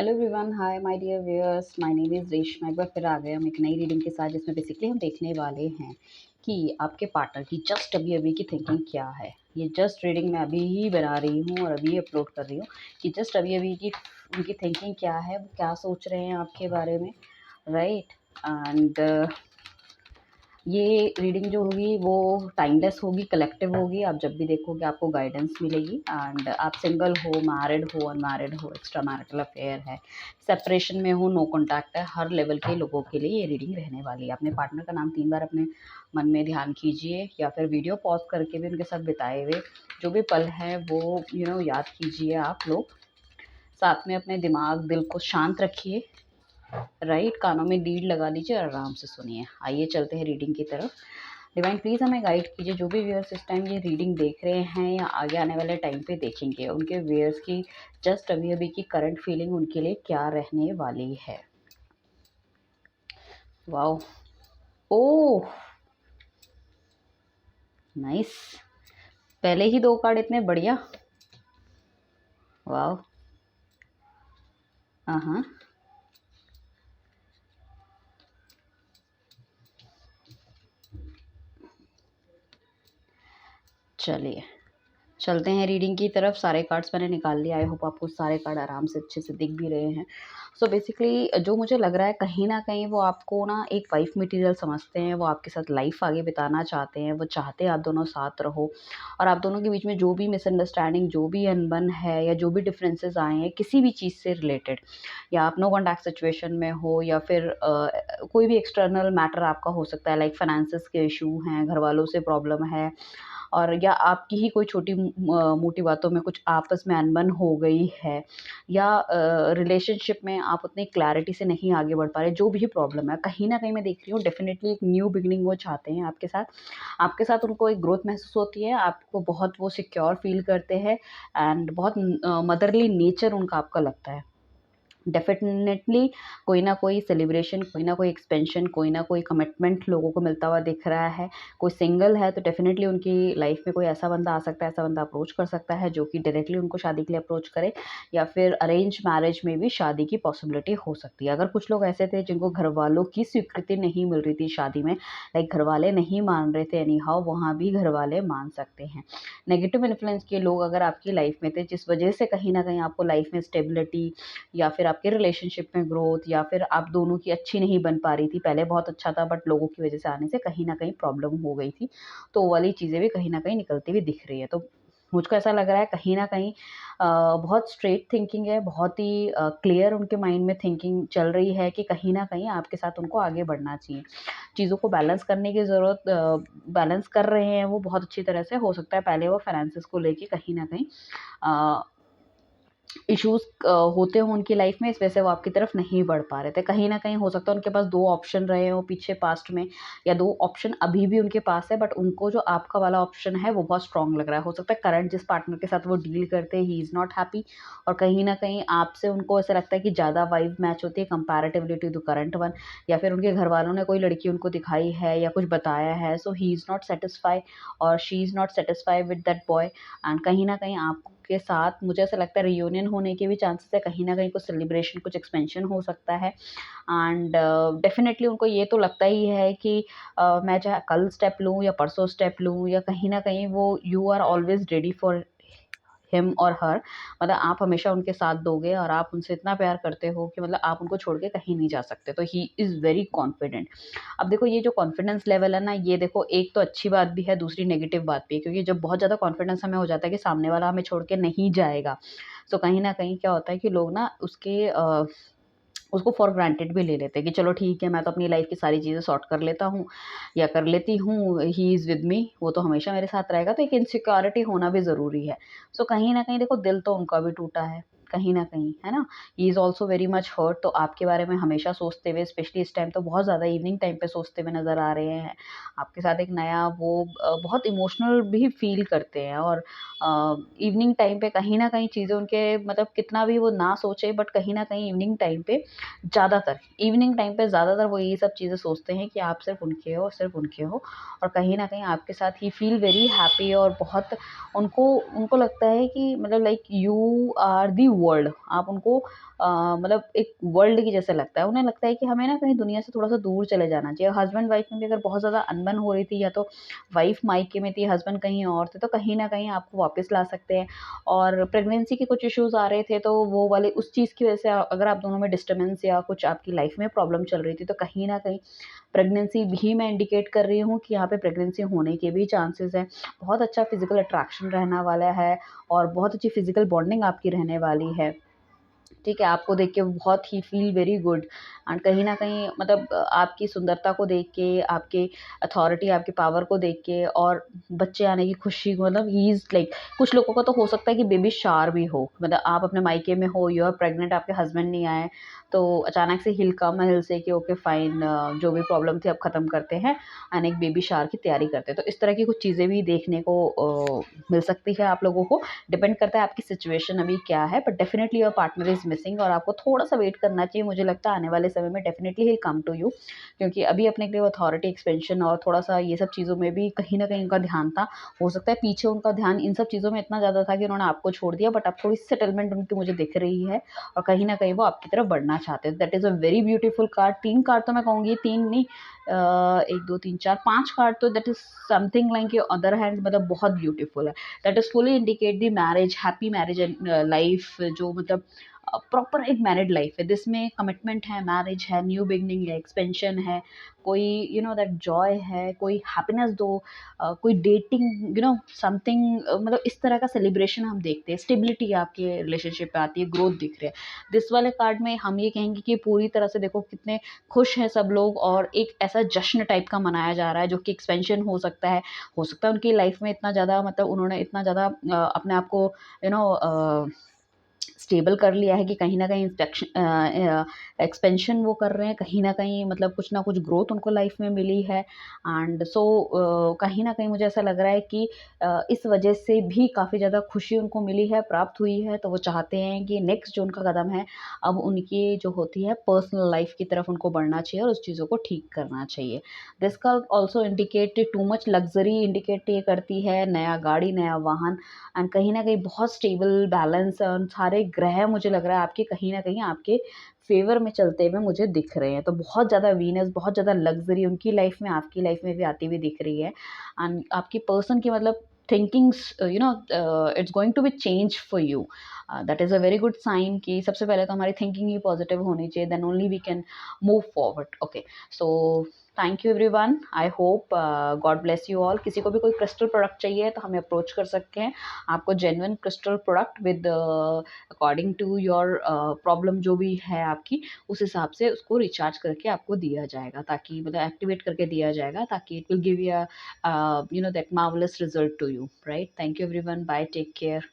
Hello everyone, hi my dear viewers, my name is Reshma. एक बार फिर आ गए हम एक नई रीडिंग के साथ, जिसमें बेसिकली हम देखने वाले हैं कि आपके पार्टनर की जस्ट अभी अभी की थिंकिंग क्या है। ये जस्ट रीडिंग मैं अभी ही बना रही हूँ और अभी अपलोड कर रही हूँ कि जस्ट अभी अभी की उनकी थिंकिंग क्या है, वो क्या सोच रहे हैं आपके बारे में, राइट। एंड ये रीडिंग जो होगी वो टाइमलेस होगी, कलेक्टिव होगी। आप जब भी देखोगे आपको गाइडेंस मिलेगी। एंड आप सिंगल हो, मैरिड हो, अनमैरिड हो, एक्स्ट्रा मैरिटल अफेयर है, सेपरेशन में हो, नो कॉन्टैक्ट है, हर लेवल के लोगों के लिए ये रीडिंग रहने वाली है। अपने पार्टनर का नाम 3 बार अपने मन में ध्यान कीजिए, या फिर वीडियो पॉज करके भी उनके साथ बिताए हुए जो भी पल हैं वो याद कीजिए आप लोग। साथ में अपने दिमाग दिल को शांत रखिए, राइट। कानों में लीड लगा लीजिए और आराम से सुनिए। आइए चलते हैं रीडिंग की तरफ। डिवाइन प्लीज़ हमें गाइड कीजिए, जो भी व्यूअर्स इस टाइम ये रीडिंग देख रहे हैं या आगे आने वाले टाइम पे देखेंगे, उनके व्यूअर्स की जस्ट अभी अभी की करंट फीलिंग उनके लिए क्या रहने वाली है। वाओ, ओह नाइस, पहले ही 2 कार्ड इतने बढ़िया। वाओ, हाँ, चलिए चलते हैं रीडिंग की तरफ। सारे कार्ड्स मैंने निकाल लिया। आई होप आपको सारे कार्ड आराम से अच्छे से दिख भी रहे हैं। सो बेसिकली जो मुझे लग रहा है, कहीं ना कहीं वो आपको ना एक वाइफ मटेरियल समझते हैं। वो आपके साथ लाइफ आगे बिताना चाहते हैं। वो चाहते हैं आप दोनों साथ रहो, और आप दोनों के बीच में जो भी मिसअंडरस्टैंडिंग, जो भी अनबन है, या जो भी डिफरेंसेस आए हैं किसी भी चीज़ से रिलेटेड, या आप नो कॉन्टैक्ट सिचुएशन में हो, या फिर कोई भी एक्सटर्नल मैटर आपका हो सकता है, लाइक फाइनेंसिस के इशू हैं, घर वालों से प्रॉब्लम है, और या आपकी ही कोई छोटी मोटी बातों में कुछ आपस में अनबन हो गई है, या रिलेशनशिप में आप उतनी क्लैरिटी से नहीं आगे बढ़ पा रहे, जो भी प्रॉब्लम है, कहीं न कहीं मैं देख रही हूँ डेफ़िनेटली एक न्यू बिगिनिंग वो चाहते हैं आपके साथ। आपके साथ उनको एक ग्रोथ महसूस होती है, आपको बहुत वो सिक्योर फ़ील करते हैं, एंड बहुत मदरली नेचर उनका आपका लगता है। डेफिनेटली कोई ना कोई सेलिब्रेशन, कोई ना कोई एक्सपेंशन, कोई ना कोई कमिटमेंट लोगों को मिलता हुआ दिख रहा है। कोई सिंगल है तो डेफिनेटली उनकी लाइफ में कोई ऐसा बंदा आ सकता है, ऐसा बंदा अप्रोच कर सकता है जो कि डायरेक्टली उनको शादी के लिए अप्रोच करे, या फिर अरेंज मैरिज में भी शादी की पॉसिबिलिटी हो सकती है। अगर कुछ लोग ऐसे थे जिनको घर वालों की स्वीकृति नहीं मिल रही थी शादी में, लाइक घर वाले नहीं मान रहे थे एनी हाउ, वहाँ भी घर वाले मान सकते हैं। नेगेटिव इन्फ्लुएंस के लोग अगर आपकी लाइफ में थे, जिस वजह से कहीं ना कहीं आपको लाइफ में स्टेबिलिटी, या फिर आपके रिलेशनशिप में ग्रोथ, या फिर आप दोनों की अच्छी नहीं बन पा रही थी, पहले बहुत अच्छा था बट लोगों की वजह से आने से कहीं न कहीं प्रॉब्लम हो गई थी, तो वो वाली चीज़ें भी कहीं न कहीं निकलती हुई दिख रही है। तो मुझको ऐसा लग रहा है कहीं न कहीं बहुत स्ट्रेट थिंकिंग है, बहुत ही क्लियर उनके माइंड में थिंकिंग चल रही है कि कहीं न कहीं आपके साथ उनको आगे बढ़ना चाहिए। चीज़ों को बैलेंस करने की ज़रूरत, बैलेंस कर रहे हैं वो बहुत अच्छी तरह से। हो सकता है पहले वो फाइनेंसेस को लेके कहीं न कहीं अ, इश्यूज़ होते हों उनकी लाइफ में, इस वजह से वो आपकी तरफ नहीं बढ़ पा रहे थे। कहीं न कहीं हो सकता है उनके पास 2 ऑप्शन रहे हों पीछे पास्ट में, या 2 ऑप्शन अभी भी उनके पास है, बट उनको जो आपका वाला ऑप्शन है वो बहुत स्ट्रॉन्ग लग रहा है। हो सकता है करंट जिस पार्टनर के साथ वो डील करते हैं, ही इज़ नॉट हैप्पी, और कहीं न कहीं आपसे उनको ऐसा लगता है कि ज़्यादा वाइब मैच होती है comparatively to the current one, या फिर उनके घरवालों ने कोई लड़की उनको दिखाई है या कुछ बताया है, सो ही इज़ नॉट सैटिस्फाई और she is not satisfy with that boy. And कहीं न कहीं आपके साथ मुझे ऐसा लगता है रियूनियन होने के भी चांसेस है, कहीं न कहीं कुछ सेलिब्रेशन, कुछ एक्सपेंशन हो सकता है। एंड डेफ़िनेटली उनको ये तो लगता ही है कि मैं चाहे कल स्टेप लूँ या परसों स्टेप लूँ, या कहीं न कहीं वो you are always ready for him और हर, मतलब आप हमेशा उनके साथ दोगे, और आप उनसे इतना प्यार करते हो कि मतलब आप उनको छोड़ के कहीं नहीं जा सकते। तो ही इज़ वेरी कॉन्फिडेंट। अब देखो ये जो कॉन्फिडेंस लेवल है ना, ये देखो एक तो अच्छी बात भी है, दूसरी नेगेटिव बात भी है, क्योंकि जब बहुत ज़्यादा कॉन्फिडेंस हमें हो जाता है कि सामने वाला हमें छोड़ के नहीं जाएगा, तो कहीं न कहीं क्या होता है कि लोग ना उसको फॉर ग्रांटेड भी ले लेते हैं कि चलो ठीक है, मैं तो अपनी लाइफ़ की सारी चीज़ें सॉर्ट कर लेता हूँ या कर लेती हूँ, ही इज़ विद मी, वो तो हमेशा मेरे साथ रहेगा, तो एक इनसिक्योरिटी होना भी ज़रूरी है। सो कहीं न कहीं देखो दिल तो उनका भी टूटा है, कहीं न कहीं, है ना? He is also very much hurt, तो आपके बारे में हमेशा सोचते हुए, स्पेशली इस टाइम तो बहुत ज़्यादा इवनिंग टाइम पे सोचते हुए नज़र आ रहे हैं। आपके साथ एक नया वो बहुत इमोशनल भी फ़ील करते हैं, और इवनिंग टाइम पे कहीं न कहीं चीज़ें उनके, मतलब कितना भी वो ना सोचे, बट कहीं न कहीं ज़्यादातर इवनिंग टाइम पे ज़्यादातर वो ये सब चीज़ें सोचते हैं कि आप सिर्फ़ उनके हो, सिर्फ़ उनके हो, और कहीं न कहीं आपके साथ ही फ़ील वेरी हैप्पी, और बहुत उनको उनको लगता है कि मतलब like you are the world. आप उनको मतलब एक वर्ल्ड की जैसे लगता है। उन्हें लगता है कि हमें ना कहीं दुनिया से थोड़ा-सा दूर चले जाना चाहिए। हस्बैंड-वाइफ में भी अगर बहुत ज़्यादा अनबन हो रही थी, या तो वाइफ मायके में थी, हस्बैंड कहीं और थे, तो कहीं न कहीं आपको वापस ला सकते हैं। और प्रेगनेंसी के कुछ इश्यूज़ आ रहे थे, तो वो वाले उस चीज़ की वजह से अगर आप दोनों में डिस्टर्बेंस या कुछ आपकी लाइफ में प्रॉब्लम चल रही थी, तो कहीं न कहीं प्रेगनेंसी भी मैं इंडिकेट कर रही हूँ कि यहाँ पे प्रेगनेंसी होने के भी चांसेस हैं। बहुत अच्छा फिज़िकल अट्रैक्शन रहने वाला है और बहुत अच्छी फिज़िकल बॉन्डिंग आपकी रहने वाली है। ठीक है, आपको देख के बहुत ही फ़ील वेरी गुड एंड कहीं न कहीं मतलब आपकी सुंदरता को देख के, आपके अथॉरिटी, आपके पावर को देख के और बच्चे आने की खुशी को, मतलब ही इज़ लाइक, कुछ लोगों का तो हो सकता है कि बेबी शावर भी हो। मतलब आप अपने मायके में हो, यू आर प्रेग्नेंट, आपके हस्बैंड नहीं आए, तो अचानक से ही ही कम एंड ही से कि ओके फाइन, जो भी प्रॉब्लम थी अब ख़त्म करते हैं एंड एक बेबी शावर की तैयारी करते हैं। तो इस तरह की कुछ चीज़ें भी देखने को मिल सकती है आप लोगों को। डिपेंड करता है आपकी सिचुएशन अभी क्या है, but definitely your partner is missing और आपको थोड़ा-सा वेट करना चाहिए। मुझे लगता है आने वाले समय में definitely he will come to you, क्योंकि अभी अपने के लिए अथॉरिटी एक्सपेंशन और थोड़ा-सा ये सब चीज़ों में भी कहीं न कहीं उनका ध्यान था। हो सकता है पीछे उनका ध्यान इन सब चीज़ों में इतना ज़्यादा था कि उन्होंने आपको छोड़ दिया, बट अब थोड़ी सेटलमेंट उनकी मुझे दिख रही है और कहीं न कहीं वो आपकी तरफ बढ़ना चाहते हैं। That is a very beautiful card. 3 card तो मैं कहूँगी, 3 नहीं, 1, 2, 3, 4, 5 कार्ड तो that is something like your other hand, मतलब बहुत ब्यूटीफुल है। That is fully indicate the marriage, happy marriage and life, जो मतलब प्रॉपर एक मैरिड लाइफ है जिसमें कमिटमेंट है, मैरिज है, न्यू बिगनिंग है, एक्सपेंशन है, कोई यू नो दैट जॉय है, कोई हैप्पीनेस दो, कोई डेटिंग, यू नो समथिंग, मतलब इस तरह का सेलिब्रेशन हम देखते हैं। स्टेबिलिटी आपके रिलेशनशिप पे आती है, ग्रोथ दिख रहा है। दिस वाले कार्ड में हम ये कहेंगे कि पूरी तरह से देखो कितने खुश हैं सब लोग और एक ऐसा जश्न टाइप का मनाया जा रहा है जो कि एक्सपेंशन हो सकता है उनकी लाइफ में इतना ज़्यादा, मतलब उन्होंने इतना ज़्यादा अपने आप को यू नो स्टेबल कर लिया है कि कहीं न कहीं एक्सपेंशन वो कर रहे हैं, कहीं न कहीं मतलब कुछ ना कुछ ग्रोथ उनको लाइफ में मिली है एंड सो कहीं न कहीं मुझे ऐसा लग रहा है कि इस वजह से भी काफ़ी ज़्यादा खुशी उनको मिली है, प्राप्त हुई है, तो वो चाहते हैं कि नेक्स्ट जो उनका कदम है, अब उनकी जो होती है पर्सनल लाइफ की तरफ उनको बढ़ना चाहिए और उस चीज़ों को ठीक करना चाहिए। This card also indicate too much luxury indicate ये करती है, नया गाड़ी, नया वाहन एंड कहीं न कहीं बहुत स्टेबल बैलेंस सारे ग्रह मुझे लग रहा है आपके कहीं न कहीं आपके फ़ेवर में चलते हुए मुझे दिख रहे हैं। तो बहुत ज़्यादा वीनस, बहुत ज़्यादा लग्ज़री उनकी लाइफ़ में, आपकी लाइफ़ में भी आती हुई दिख रही है एंड आपकी पर्सन की मतलब thinkings it's going to be change for you. That is a very good sign कि सबसे पहले तो हमारी थिंकिंग ही पॉज़िटिव होनी चाहिए, then only we can move forward. Okay, so thank you everyone, I hope, God bless you all. किसी को भी कोई क्रिस्टल प्रोडक्ट चाहिए तो हमें अप्रोच कर सकते हैं। आपको genuine crystal product with according to your problem जो भी है आपकी, उस हिसाब से उसको रिचार्ज करके आपको दिया जाएगा, ताकि मतलब एक्टिवेट करके दिया जाएगा, ताकि it will give you that marvellous result to you, right? Thank you everyone, bye, take care.